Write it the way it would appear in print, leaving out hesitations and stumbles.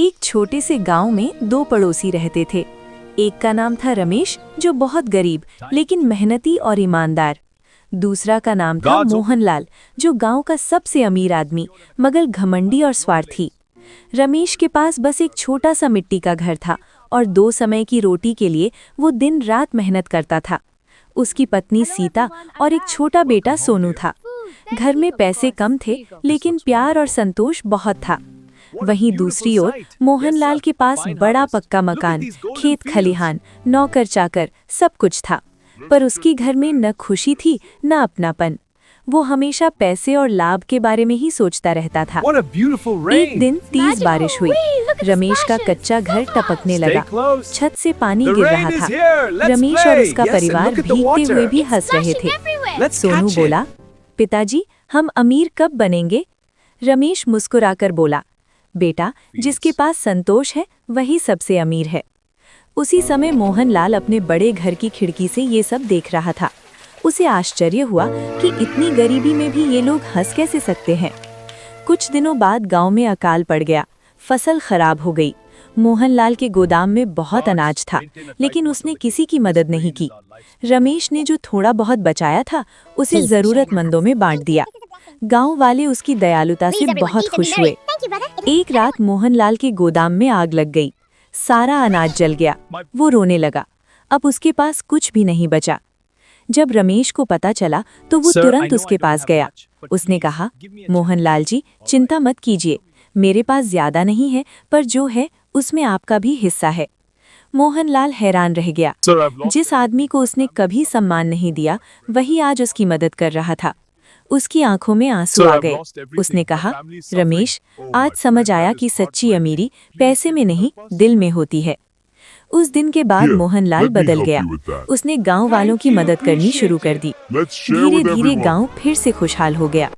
एक छोटे से गांव में दो पड़ोसी रहते थे। एक का नाम था रमेश, जो बहुत गरीब लेकिन मेहनती और ईमानदार। दूसरा का नाम था मोहनलाल, जो गांव का सबसे अमीर आदमी मगर घमंडी और स्वार्थी। रमेश के पास बस एक छोटा सा मिट्टी का घर था और 2 समय की रोटी के लिए वो दिन रात मेहनत करता था। उसकी पत्नी सीता और एक छोटा बेटा सोनू था। घर में पैसे कम थे लेकिन प्यार और संतोष बहुत था। वहीं दूसरी ओर मोहनलाल के पास बड़ा पक्का मकान, खेत खलिहान, नौकर चाकर सब कुछ था, पर उसकी घर में न खुशी थी न अपनापन। वो हमेशा पैसे और लाभ के बारे में ही सोचता रहता था। एक दिन तेज बारिश हुई। रमेश का कच्चा घर टपकने लगा, छत से पानी गिर रहा था। रमेश और उसका परिवार भीगते हुए भी हंस रहे थे। सोनू बोला, पिताजी, हम अमीर कब बनेंगे? रमेश मुस्कुराकर बोला, बेटा, जिसके पास संतोष है वही सबसे अमीर है। उसी समय मोहनलाल अपने बड़े घर की खिड़की से ये सब देख रहा था। उसे आश्चर्य हुआ कि इतनी गरीबी में भी ये लोग हंस कैसे सकते हैं। कुछ दिनों बाद गांव में अकाल पड़ गया, फसल खराब हो गई। मोहनलाल के गोदाम में बहुत अनाज था, लेकिन उसने किसी की मदद नहीं की। रमेश ने जो थोड़ा बहुत बचाया था उसे जरूरतमंदों में बांट दिया। गांव वाले उसकी दयालुता से बहुत खुश हुए। एक रात मोहनलाल के गोदाम में आग लग गई। सारा अनाज जल गया। वो रोने लगा। अब उसके पास कुछ भी नहीं बचा। जब रमेश को पता चला तो वो तुरंत उसके पास गया। उसने कहा, मोहनलाल जी, चिंता मत कीजिए, मेरे पास ज्यादा नहीं है, पर जो है उसमें आपका भी हिस्सा है। मोहनलाल हैरान रह गया। जिस आदमी को उसने कभी सम्मान नहीं दिया, वही आज उसकी मदद कर रहा था। उसकी आंखों में आंसू आ गए। उसने कहा, रमेश, आज समझ आया कि सच्ची अमीरी पैसे में नहीं, दिल में होती है। उस दिन के बाद मोहनलाल बदल गया। उसने गांव वालों की मदद करनी शुरू कर दी। धीरे धीरे गांव फिर से खुशहाल हो गया।